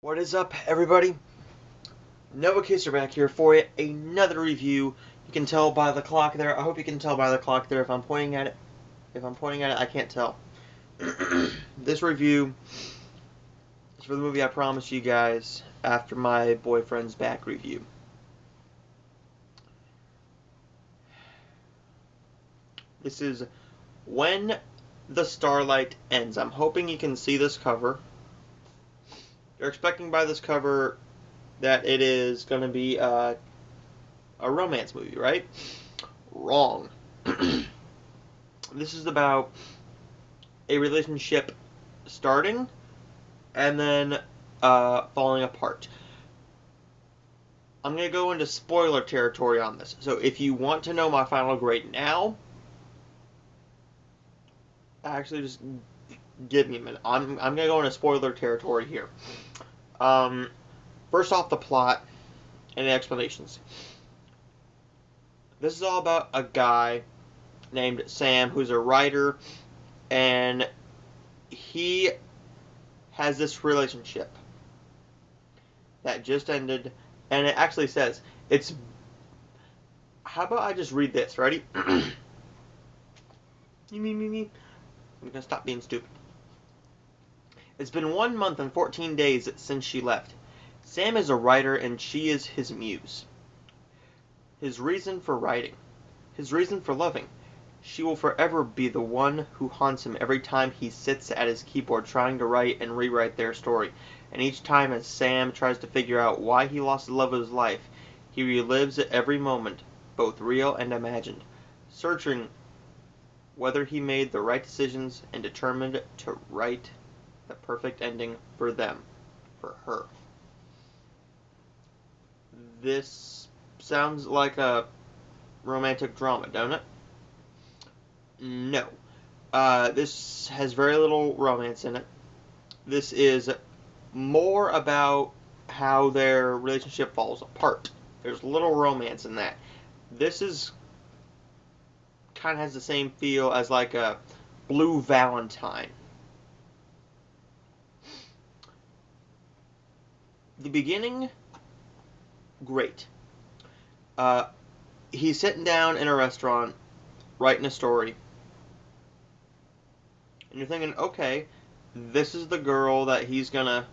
What is up, everybody? Nova Kisser back here for you. Another review. You can tell by the clock there. I hope you can tell by the clock there if I'm pointing at it. If I'm pointing at it, I can't tell. This review is for the movie I promised you guys after my boyfriend's back review. This is When the Starlight Ends. I'm hoping you can see this cover. You're expecting by this cover that it is going to be a romance movie, right? Wrong. This is about a relationship starting and then falling apart. I'm going to go into spoiler territory on this. So if you want to know my final grade now, actually just give me a minute. I'm going to go into spoiler territory here. First off, the plot and the explanations. This is all about a guy named Sam who's a writer, and he has this relationship that just ended, and it actually says, it's... How about I just read this? Ready? Me. I'm gonna stop being stupid. It's been 1 month and 14 days since she left. Sam is a writer and she is his muse. His reason for writing. His reason for loving. She will forever be the one who haunts him every time he sits at his keyboard trying to write and rewrite their story. And each time as Sam tries to figure out why he lost the love of his life, he relives every moment, both real and imagined, searching whether he made the right decisions and determined to write the perfect ending for them, for her. This sounds like a romantic drama, don't it? No. This has very little romance in it. This is more about how their relationship falls apart. There's little romance in that. This is kind of has the same feel as like a Blue Valentine. The beginning, great. He's sitting down in a restaurant, writing a story. And you're thinking, okay, this is the girl that he's gonna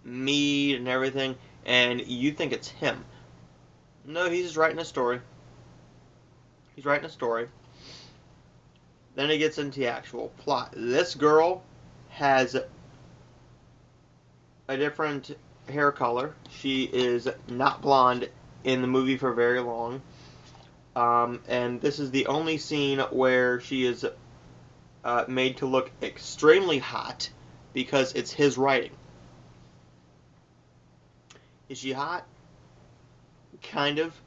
meet and everything, and you think it's him. No, he's just writing a story. He's writing a story. Then it gets into the actual plot. This girl has a different hair color. She is not blonde in the movie for very long. And this is the only scene where she is made to look extremely hot because it's his writing. Is she hot? Kind of.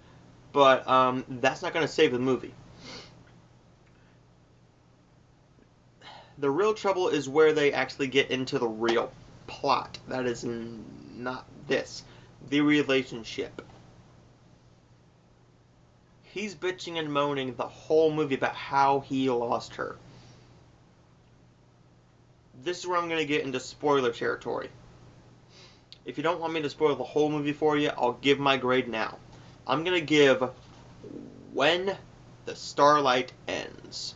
But that's not going to save the movie. The real trouble is where they actually get into the real plot. That is not this. The relationship. He's bitching and moaning the whole movie about how he lost her. This is where I'm going to get into spoiler territory. If you don't want me to spoil the whole movie for you, I'll give my grade now. I'm going to give When the Starlight Ends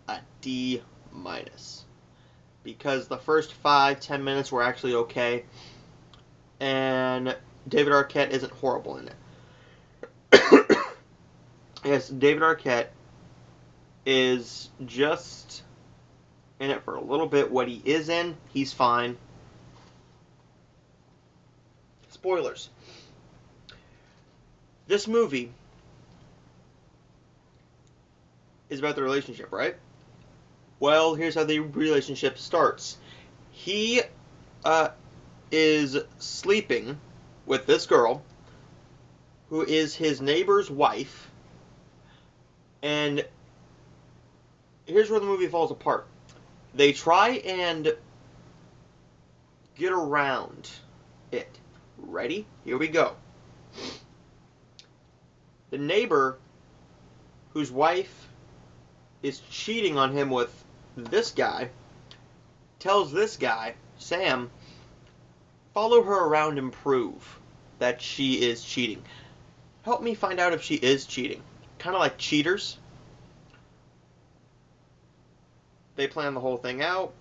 a D-. Because the first 5-10 minutes were actually okay, and David Arquette isn't horrible in it. Yes, David Arquette is just in it for a little bit. What he is in, he's fine. Spoilers. This movie is about the relationship, right? Well, here's how the relationship starts. He is sleeping with this girl, who is his neighbor's wife, and here's where the movie falls apart. They try and get around it. Ready? Here we go. The neighbor, whose wife is cheating on him with this guy, tells this guy, Sam, Follow her around and prove that she is cheating. Help me find out if she is cheating. Kind of like cheaters. They plan the whole thing out,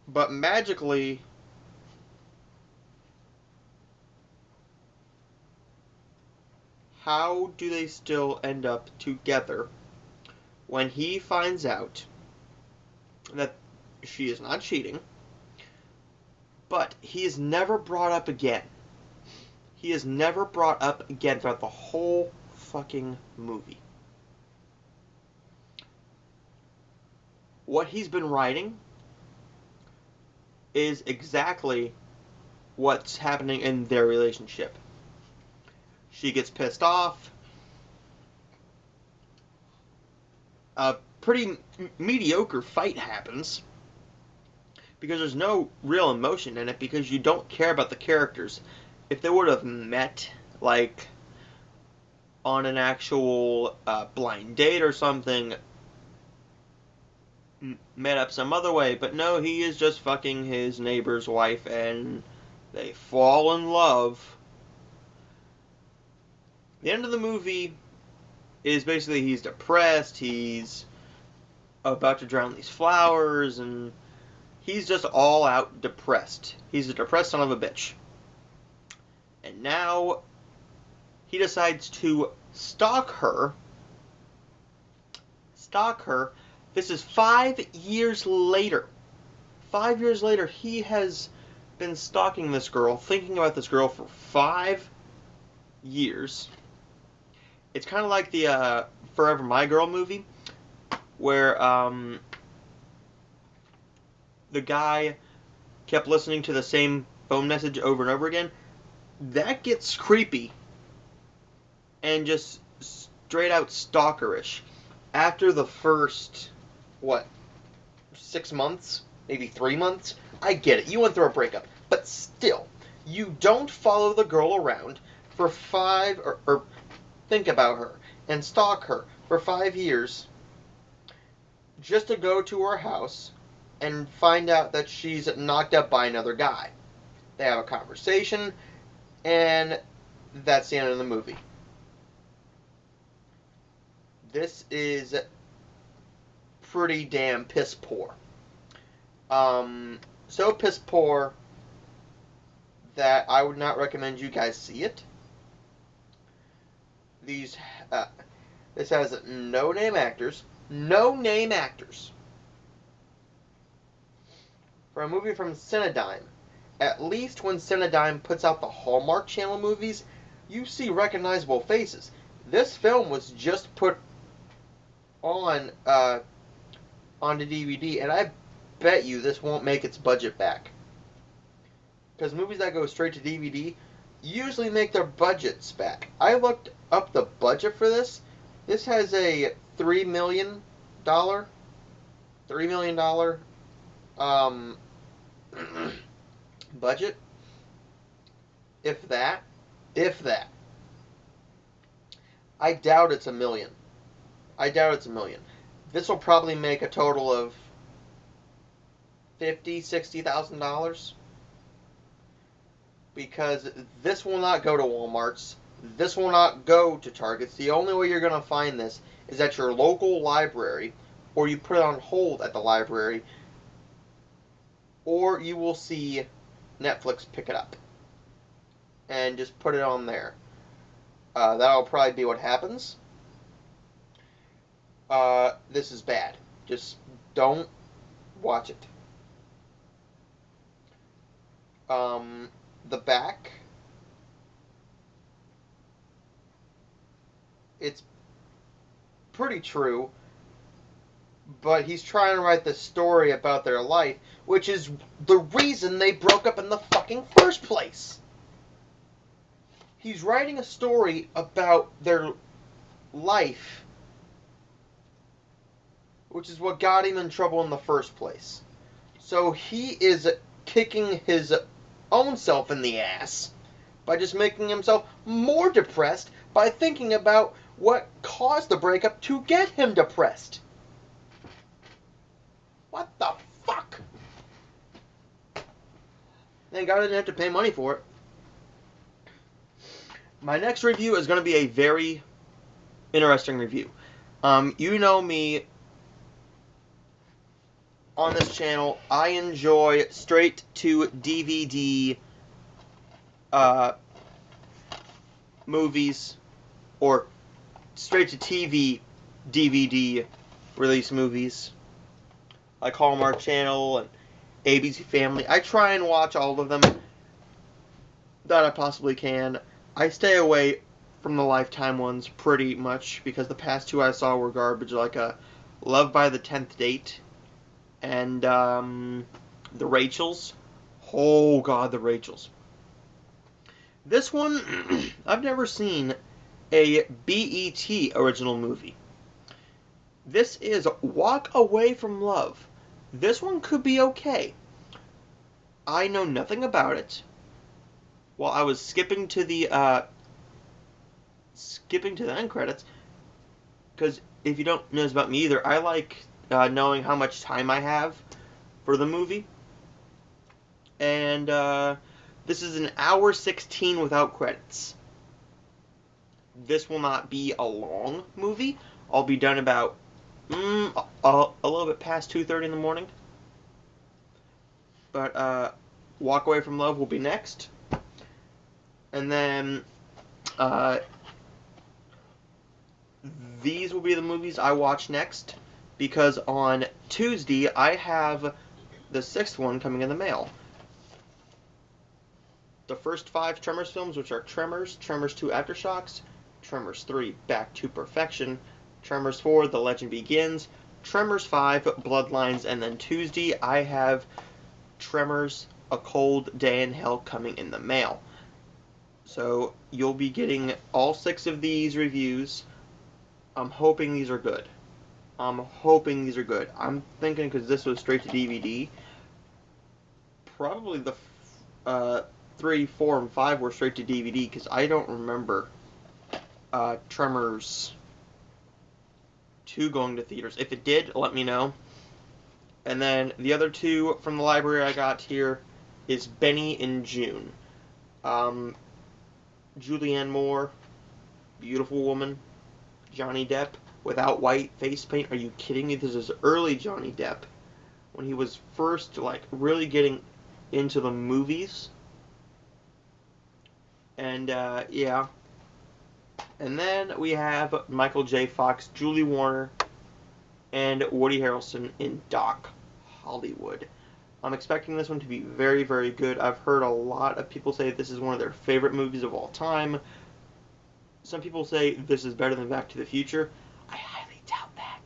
but magically, how do they still end up together when he finds out that she is not cheating, but he is never brought up again? He is never brought up again throughout the whole fucking movie. What he's been writing is exactly what's happening in their relationship. She gets pissed off. A pretty mediocre fight happens because there's no real emotion in it, because you don't care about the characters. If they would have met, like, on an actual blind date or something, met up some other way, but no, he is just fucking his neighbor's wife and they fall in love. The end of the movie is basically he's depressed, he's about to drown these flowers, and he's just all out depressed. He's a depressed son of a bitch. And now he decides to stalk her. This is 5 years later. 5 years later, he has been stalking this girl, thinking about this girl for 5 years. It's kind of like the Forever My Girl movie, where the guy kept listening to the same phone message over and over again. That gets creepy and just straight out stalkerish. After the first, 6 months? Maybe 3 months? I get it. You went through a breakup. But still, you don't follow the girl around for 5, or think about her and stalk her for 5 years just to go to her house and find out that she's knocked up by another guy. They have a conversation, and that's the end of the movie. This is pretty damn piss poor. So piss poor that I would not recommend you guys see it. This has no name actors. No name actors. For a movie from Cinedigm, at least when Cinedigm puts out the Hallmark Channel movies, you see recognizable faces. This film was just put on the DVD, and I bet you this won't make its budget back. Because movies that go straight to DVD usually make their budgets back. I looked up the budget for this. This has a $3 million budget. If that. I doubt it's $1 million. This will probably make a total of $50,000-$60,000. Because this will not go to Walmart's. This will not go to Target's. The only way you're going to find this is at your local library, or you put it on hold at the library, or you will see Netflix pick it up and just put it on there. That'll probably be what happens. This is bad. Just don't watch it. The back, it's pretty true, but he's trying to write this story about their life, which is the reason they broke up in the fucking first place. He's writing a story about their life, which is what got him in trouble in the first place. So he is kicking his own self in the ass by just making himself more depressed by thinking about what caused the breakup to get him depressed. What the fuck? Thank God I didn't have to pay money for it. My next review is going to be a very interesting review. You know me on this channel. I enjoy straight to DVD movies, or straight to TV DVD release movies, like Hallmark Channel and ABC Family. I try and watch all of them that I possibly can. I stay away from the Lifetime ones pretty much because the past two I saw were garbage, like Love by the 10th Date and the Rachels. Oh God, the Rachels. This one, I've never seen a BET original movie. This is Walk Away from Love. This one could be okay. I know nothing about it. While I was skipping to the end credits, because if you don't know this about me either, I like knowing how much time I have for the movie. And this is an hour 16 without credits. This will not be a long movie. I'll be done about a little bit past 2:30 in the morning. But Walk Away from Love will be next. And then these will be the movies I watch next, because on Tuesday I have the 6th one coming in the mail. The first 5 Tremors films, which are Tremors, Tremors 2 Aftershocks, Tremors 3 Back to Perfection, Tremors 4 The Legend Begins, Tremors 5 Bloodlines, and then Tuesday I have Tremors A Cold Day in Hell coming in the mail. So you'll be getting all 6 of these reviews. I'm hoping these are good. I'm thinking, because this was straight to DVD, probably the 3, 4, and 5 were straight to DVD, because I don't remember Tremors 2 going to theaters. If it did, let me know. And then the other 2 from the library I got here is Benny and June. Julianne Moore, beautiful woman. Johnny Depp, without white face paint. Are you kidding me? This is early Johnny Depp, when he was first, like, really getting into the movies. And, yeah. And then we have Michael J. Fox, Julie Warner, and Woody Harrelson in Doc Hollywood. I'm expecting this one to be very, very good. I've heard a lot of people say this is one of their favorite movies of all time. Some people say this is better than Back to the Future. I highly doubt that.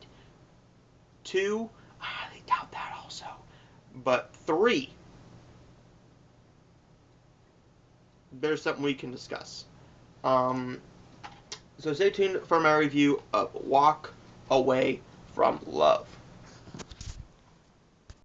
2, I highly doubt that also. But 3, there's something we can discuss. So stay tuned for my review of Walk Away from Love.